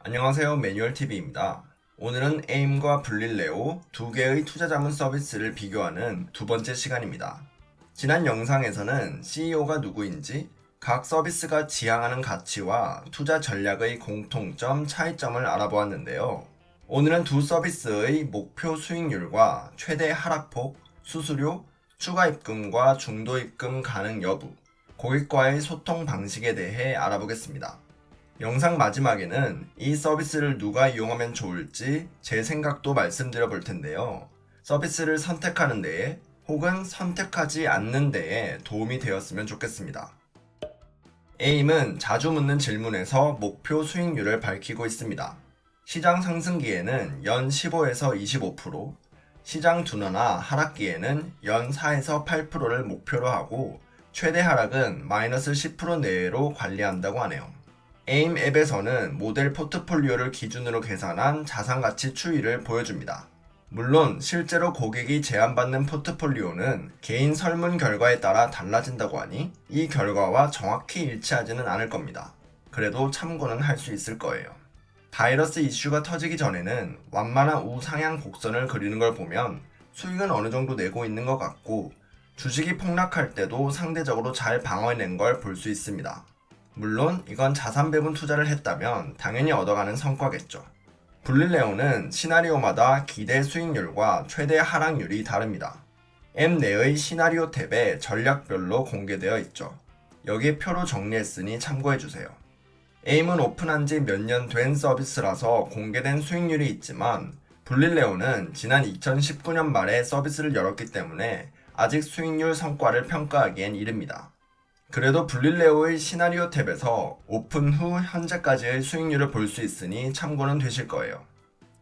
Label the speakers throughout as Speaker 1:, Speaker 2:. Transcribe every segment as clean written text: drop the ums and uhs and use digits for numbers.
Speaker 1: 안녕하세요. 매뉴얼TV입니다. 오늘은 에임과 블릴레오 두 개의 투자자문 서비스를 비교하는 두 번째 시간입니다. 지난 영상에서는 CEO가 누구인지, 각 서비스가 지향하는 가치와 투자 전략의 공통점, 차이점을 알아보았는데요. 오늘은 두 서비스의 목표 수익률과 최대 하락폭, 수수료, 추가 입금과 중도 입금 가능 여부, 고객과의 소통 방식에 대해 알아보겠습니다. 영상 마지막에는 이 서비스를 누가 이용하면 좋을지 제 생각도 말씀드려 볼 텐데요. 서비스를 선택하는 데에 혹은 선택하지 않는 데에 도움이 되었으면 좋겠습니다. 에임은 자주 묻는 질문에서 목표 수익률을 밝히고 있습니다. 시장 상승기에는 연 15에서 25%, 시장 둔화나 하락기에는 연 4에서 8%를 목표로 하고 최대 하락은 마이너스 10% 내외로 관리한다고 하네요. 에임 앱에서는 모델 포트폴리오를 기준으로 계산한 자산가치 추이를 보여줍니다. 물론 실제로 고객이 제안받는 포트폴리오는 개인 설문 결과에 따라 달라진다고 하니 이 결과와 정확히 일치하지는 않을 겁니다. 그래도 참고는 할 수 있을 거예요. 바이러스 이슈가 터지기 전에는 완만한 우상향 곡선을 그리는 걸 보면 수익은 어느 정도 내고 있는 것 같고 주식이 폭락할 때도 상대적으로 잘 방어해낸 걸 볼 수 있습니다. 물론 이건 자산 배분 투자를 했다면 당연히 얻어가는 성과겠죠. 블릴레오는 시나리오마다 기대 수익률과 최대 하락률이 다릅니다. 앱 내의 시나리오 탭에 전략별로 공개되어 있죠. 여기 표로 정리했으니 참고해주세요. 에임은 오픈한 지 몇 년 된 서비스라서 공개된 수익률이 있지만 블릴레오는 지난 2019년 말에 서비스를 열었기 때문에 아직 수익률 성과를 평가하기엔 이릅니다. 그래도 블릴레오의 시나리오 탭에서 오픈 후 현재까지의 수익률을 볼 수 있으니 참고는 되실 거예요.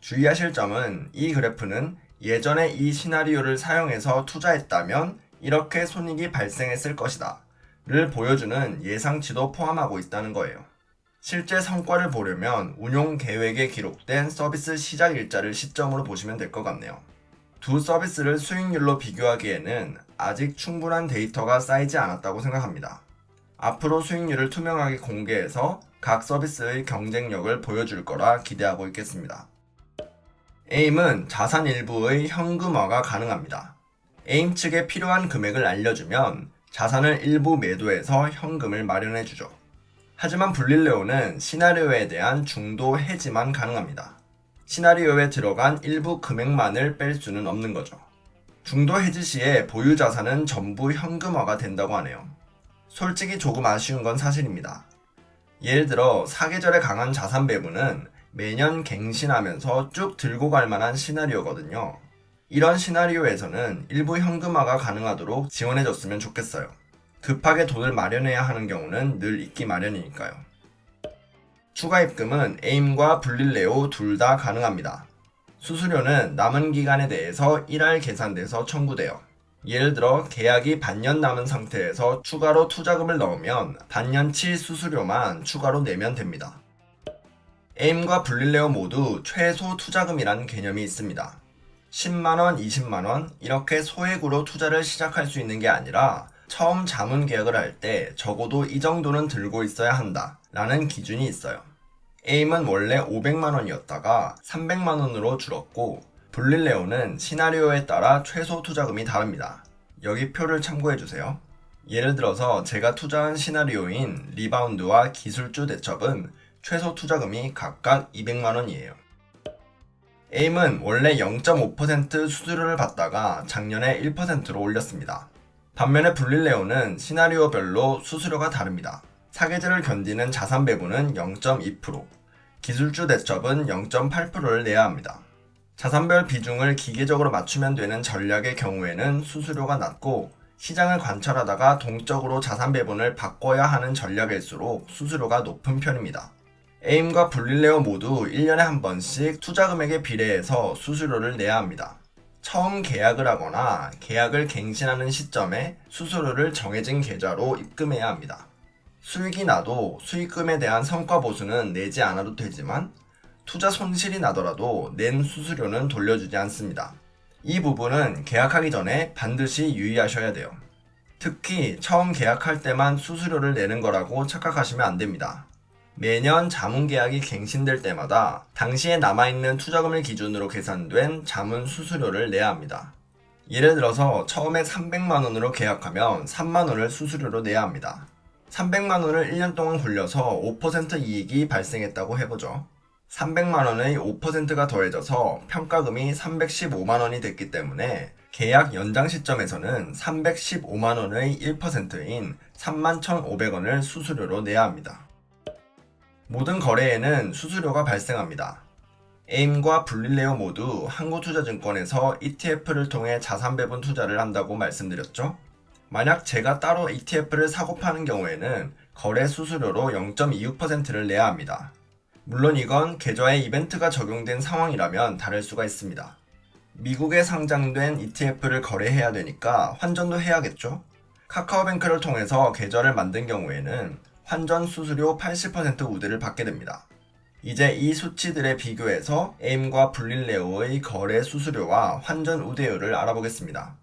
Speaker 1: 주의하실 점은 이 그래프는 예전에 이 시나리오를 사용해서 투자했다면 이렇게 손익이 발생했을 것이다 를 보여주는 예상치도 포함하고 있다는 거예요. 실제 성과를 보려면 운용 계획에 기록된 서비스 시작 일자를 시점으로 보시면 될 것 같네요. 두 서비스를 수익률로 비교하기에는 아직 충분한 데이터가 쌓이지 않았다고 생각합니다. 앞으로 수익률을 투명하게 공개해서 각 서비스의 경쟁력을 보여줄 거라 기대하고 있겠습니다. 에임은 자산 일부의 현금화가 가능합니다. 에임 측에 필요한 금액을 알려주면 자산을 일부 매도해서 현금을 마련해주죠. 하지만 블릴레오는 시나리오에 대한 중도 해지만 가능합니다. 시나리오에 들어간 일부 금액만을 뺄 수는 없는 거죠. 중도 해지 시에 보유 자산은 전부 현금화가 된다고 하네요. 솔직히 조금 아쉬운 건 사실입니다. 예를 들어 사계절에 강한 자산 배분은 매년 갱신하면서 쭉 들고 갈 만한 시나리오거든요. 이런 시나리오에서는 일부 현금화가 가능하도록 지원해줬으면 좋겠어요. 급하게 돈을 마련해야 하는 경우는 늘 있기 마련이니까요. 추가 입금은 에임과 블릴레오 둘 다 가능합니다. 수수료는 남은 기간에 대해서 1할 계산돼서 청구돼요. 예를 들어 계약이 반년 남은 상태에서 추가로 투자금을 넣으면 반년치 수수료만 추가로 내면 됩니다. 에임과 블릴레오 모두 최소 투자금이란 개념이 있습니다. 10만원, 20만원 이렇게 소액으로 투자를 시작할 수 있는 게 아니라 처음 자문 계약을 할 때 적어도 이 정도는 들고 있어야 한다 라는 기준이 있어요. 에임은 원래 500만원이었다가 300만원으로 줄었고 블릴레오는 시나리오에 따라 최소 투자금이 다릅니다. 여기 표를 참고해주세요. 예를 들어서 제가 투자한 시나리오인 리바운드와 기술주 대첩은 최소 투자금이 각각 200만원이에요. 에임은 원래 0.5% 수수료를 받다가 작년에 1%로 올렸습니다. 반면에 블릴레오는 시나리오별로 수수료가 다릅니다. 사계절을 견디는 자산 배분은 0.2%, 기술주 대첩은 0.8%를 내야 합니다. 자산별 비중을 기계적으로 맞추면 되는 전략의 경우에는 수수료가 낮고 시장을 관찰하다가 동적으로 자산 배분을 바꿔야 하는 전략일수록 수수료가 높은 편입니다. 에임과 블릴레오 모두 1년에 한 번씩 투자 금액에 비례해서 수수료를 내야 합니다. 처음 계약을 하거나 계약을 갱신하는 시점에 수수료를 정해진 계좌로 입금해야 합니다. 수익이 나도 수익금에 대한 성과 보수는 내지 않아도 되지만 투자 손실이 나더라도 낸 수수료는 돌려주지 않습니다. 이 부분은 계약하기 전에 반드시 유의하셔야 돼요. 특히 처음 계약할 때만 수수료를 내는 거라고 착각하시면 안 됩니다. 매년 자문 계약이 갱신될 때마다 당시에 남아있는 투자금을 기준으로 계산된 자문 수수료를 내야 합니다. 예를 들어서 처음에 300만원으로 계약하면 3만원을 수수료로 내야 합니다. 300만원을 1년 동안 굴려서 5% 이익이 발생했다고 해보죠. 300만원의 5%가 더해져서 평가금이 315만원이 됐기 때문에 계약 연장 시점에서는 315만원의 1%인 31,500원을 수수료로 내야 합니다. 모든 거래에는 수수료가 발생합니다. 에임과 블릴레오 모두 한국투자증권에서 ETF를 통해 자산 배분 투자를 한다고 말씀드렸죠? 만약 제가 따로 ETF를 사고 파는 경우에는 거래 수수료로 0.26%를 내야 합니다. 물론 이건 계좌에 이벤트가 적용된 상황이라면 다를 수가 있습니다. 미국에 상장된 ETF를 거래해야 되니까 환전도 해야겠죠? 카카오뱅크를 통해서 계좌를 만든 경우에는 환전 수수료 80% 우대를 받게 됩니다. 이제 이 수치들에 비교해서 에임과 블릴레오의 거래 수수료와 환전 우대율을 알아보겠습니다.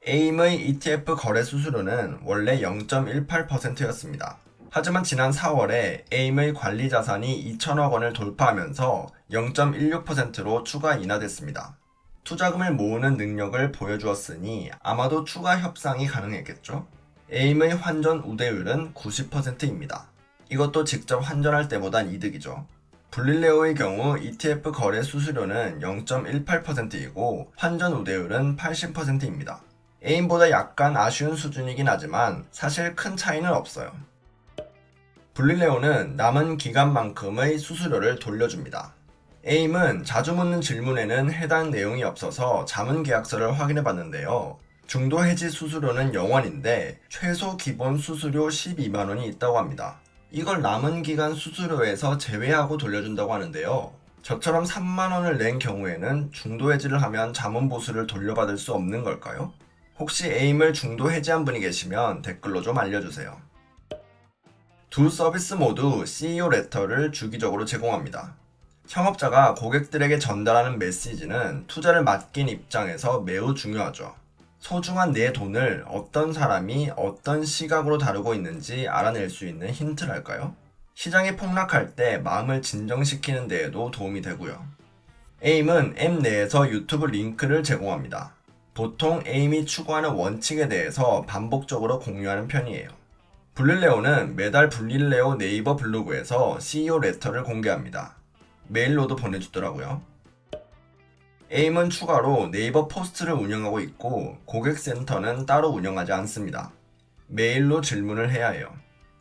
Speaker 1: 에임의 ETF 거래 수수료는 원래 0.18%였습니다. 하지만 지난 4월에 에임의 관리 자산이 2천억 원을 돌파하면서 0.16%로 추가 인하됐습니다. 투자금을 모으는 능력을 보여주었으니 아마도 추가 협상이 가능했겠죠? 에임의 환전 우대율은 90%입니다. 이것도 직접 환전할 때보단 이득이죠. 블릴레오의 경우 ETF 거래 수수료는 0.18%이고 환전 우대율은 80%입니다. 에임보다 약간 아쉬운 수준이긴 하지만 사실 큰 차이는 없어요. 블릴레오는 남은 기간만큼의 수수료를 돌려줍니다. 에임은 자주 묻는 질문에는 해당 내용이 없어서 자문 계약서를 확인해 봤는데요. 중도 해지 수수료는 0원인데 최소 기본 수수료 12만원이 있다고 합니다. 이걸 남은 기간 수수료에서 제외하고 돌려준다고 하는데요. 저처럼 3만원을 낸 경우에는 중도 해지를 하면 자문 보수를 돌려받을 수 없는 걸까요? 혹시 에임을 중도 해지한 분이 계시면 댓글로 좀 알려주세요. 두 서비스 모두 CEO 레터를 주기적으로 제공합니다. 창업자가 고객들에게 전달하는 메시지는 투자를 맡긴 입장에서 매우 중요하죠. 소중한 내 돈을 어떤 사람이 어떤 시각으로 다루고 있는지 알아낼 수 있는 힌트랄까요? 시장이 폭락할 때 마음을 진정시키는 데에도 도움이 되고요. 에임은 앱 내에서 유튜브 링크를 제공합니다. 보통 에임이 추구하는 원칙에 대해서 반복적으로 공유하는 편이에요. 블릴레오는 매달 블릴레오 네이버 블로그에서 CEO 레터를 공개합니다. 메일로도 보내주더라고요. 에임은 추가로 네이버 포스트를 운영하고 있고 고객센터는 따로 운영하지 않습니다. 메일로 질문을 해야 해요.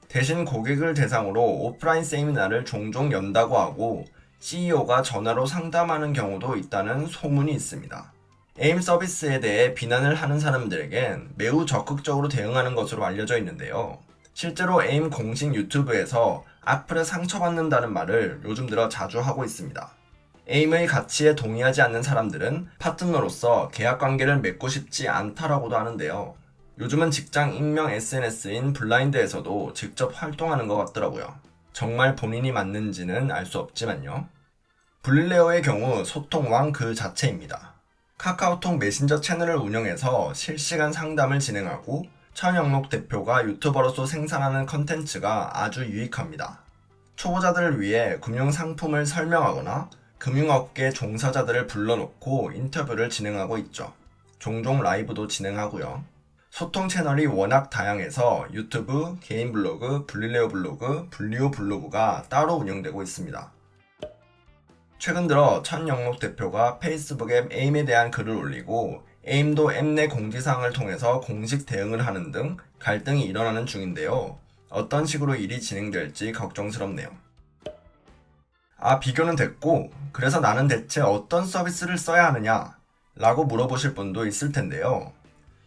Speaker 1: 대신 고객을 대상으로 오프라인 세미나를 종종 연다고 하고 CEO가 전화로 상담하는 경우도 있다는 소문이 있습니다. 에임 서비스에 대해 비난을 하는 사람들에겐 매우 적극적으로 대응하는 것으로 알려져 있는데요. 실제로 에임 공식 유튜브에서 악플에 상처받는다는 말을 요즘 들어 자주 하고 있습니다. 에임의 가치에 동의하지 않는 사람들은 파트너로서 계약관계를 맺고 싶지 않다라고도 하는데요. 요즘은 직장 익명 SNS인 블라인드에서도 직접 활동하는 것 같더라고요. 정말 본인이 맞는지는 알 수 없지만요. 블릴레오의 경우 소통왕 그 자체입니다. 카카오톡 메신저 채널을 운영해서 실시간 상담을 진행하고 천영록 대표가 유튜버로서 생산하는 컨텐츠가 아주 유익합니다. 초보자들을 위해 금융상품을 설명하거나 금융업계 종사자들을 불러놓고 인터뷰를 진행하고 있죠. 종종 라이브도 진행하고요. 소통 채널이 워낙 다양해서 유튜브, 개인 블로그, 블릴레오 블로그, 블리오 블로그가 따로 운영되고 있습니다. 최근 들어 천영록 대표가 페이스북에 에임에 대한 글을 올리고 에임도 앱 내 공지사항을 통해서 공식 대응을 하는 등 갈등이 일어나는 중인데요. 어떤 식으로 일이 진행될지 걱정스럽네요. 비교는 됐고 그래서 나는 대체 어떤 서비스를 써야 하느냐 라고 물어보실 분도 있을 텐데요.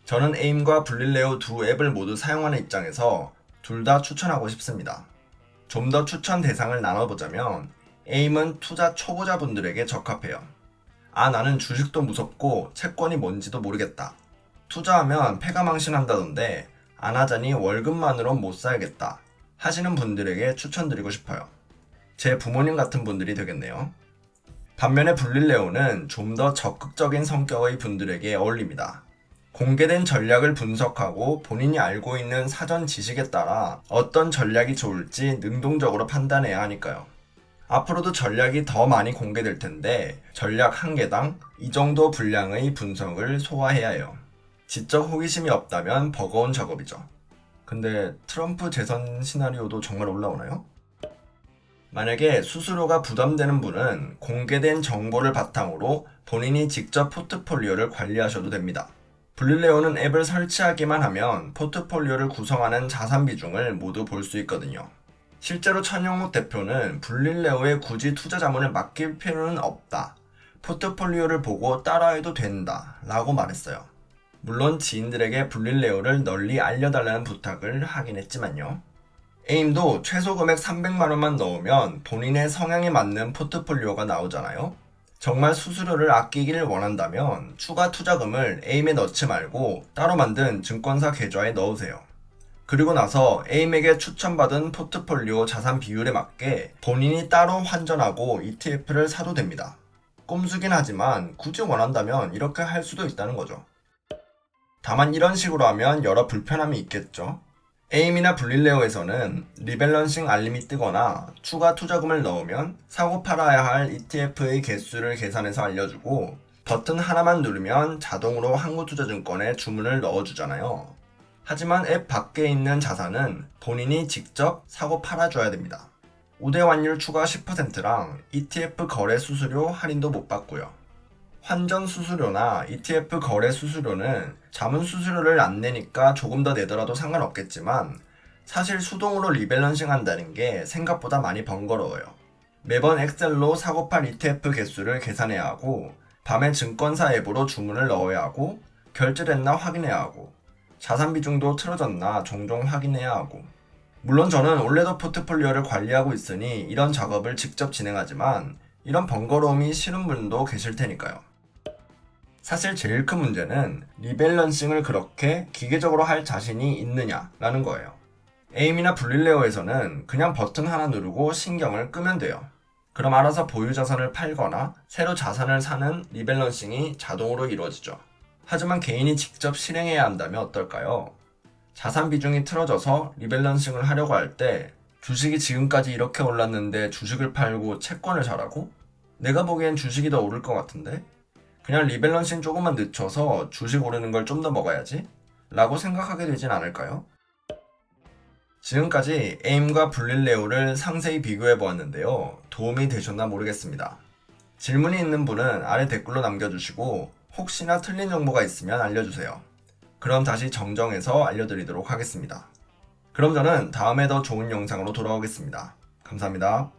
Speaker 1: 저는 에임과 블릴레오 두 앱을 모두 사용하는 입장에서 둘 다 추천하고 싶습니다. 좀 더 추천 대상을 나눠보자면 에임은 투자 초보자분들에게 적합해요. 나는 주식도 무섭고 채권이 뭔지도 모르겠다. 투자하면 패가망신한다던데 안 하자니 월급만으로 못 살겠다 하시는 분들에게 추천드리고 싶어요. 제 부모님 같은 분들이 되겠네요. 반면에 블릴레오는 좀 더 적극적인 성격의 분들에게 어울립니다. 공개된 전략을 분석하고 본인이 알고 있는 사전 지식에 따라 어떤 전략이 좋을지 능동적으로 판단해야 하니까요. 앞으로도 전략이 더 많이 공개될 텐데 전략 한 개당 이 정도 분량의 분석을 소화해야 해요. 지적 호기심이 없다면 버거운 작업이죠. 근데 트럼프 재선 시나리오도 정말 올라오나요? 만약에 수수료가 부담되는 분은 공개된 정보를 바탕으로 본인이 직접 포트폴리오를 관리하셔도 됩니다. 블릴레오는 앱을 설치하기만 하면 포트폴리오를 구성하는 자산 비중을 모두 볼 수 있거든요. 실제로 천영욱 대표는 블릴레오에 굳이 투자 자문을 맡길 필요는 없다. 포트폴리오를 보고 따라해도 된다. 라고 말했어요. 물론 지인들에게 블릴레오를 널리 알려달라는 부탁을 하긴 했지만요. 에임도 최소 금액 300만원만 넣으면 본인의 성향에 맞는 포트폴리오가 나오잖아요. 정말 수수료를 아끼기를 원한다면 추가 투자금을 에임에 넣지 말고 따로 만든 증권사 계좌에 넣으세요. 그리고 나서 에임에게 추천받은 포트폴리오 자산 비율에 맞게 본인이 따로 환전하고 ETF를 사도 됩니다. 꼼수긴 하지만 굳이 원한다면 이렇게 할 수도 있다는 거죠. 다만 이런 식으로 하면 여러 불편함이 있겠죠. 에임이나 블릴레오에서는 리밸런싱 알림이 뜨거나 추가 투자금을 넣으면 사고 팔아야 할 ETF의 개수를 계산해서 알려주고 버튼 하나만 누르면 자동으로 한국투자증권에 주문을 넣어주잖아요. 하지만 앱 밖에 있는 자산은 본인이 직접 사고 팔아줘야 됩니다. 우대 환율 추가 10%랑 ETF 거래 수수료 할인도 못 받고요. 환전 수수료나 ETF 거래 수수료는 자문 수수료를 안 내니까 조금 더 내더라도 상관없겠지만 사실 수동으로 리밸런싱 한다는 게 생각보다 많이 번거로워요. 매번 엑셀로 사고팔 ETF 개수를 계산해야 하고 밤에 증권사 앱으로 주문을 넣어야 하고 결제됐나 확인해야 하고 자산 비중도 틀어졌나 종종 확인해야 하고 물론 저는 올레더 포트폴리오를 관리하고 있으니 이런 작업을 직접 진행하지만 이런 번거로움이 싫은 분도 계실 테니까요. 사실 제일 큰 문제는 리밸런싱을 그렇게 기계적으로 할 자신이 있느냐라는 거예요. 에임이나 블릴레오에서는 그냥 버튼 하나 누르고 신경을 끄면 돼요. 그럼 알아서 보유 자산을 팔거나 새로 자산을 사는 리밸런싱이 자동으로 이루어지죠. 하지만 개인이 직접 실행해야 한다면 어떨까요? 자산 비중이 틀어져서 리밸런싱을 하려고 할 때 주식이 지금까지 이렇게 올랐는데 주식을 팔고 채권을 사라고? 내가 보기엔 주식이 더 오를 것 같은데? 그냥 리밸런싱 조금만 늦춰서 주식 오르는 걸 좀 더 먹어야지? 라고 생각하게 되진 않을까요? 지금까지 에임과 블릴레오를 상세히 비교해 보았는데요. 도움이 되셨나 모르겠습니다. 질문이 있는 분은 아래 댓글로 남겨주시고 혹시나 틀린 정보가 있으면 알려주세요. 그럼 다시 정정해서 알려드리도록 하겠습니다. 그럼 저는 다음에 더 좋은 영상으로 돌아오겠습니다. 감사합니다.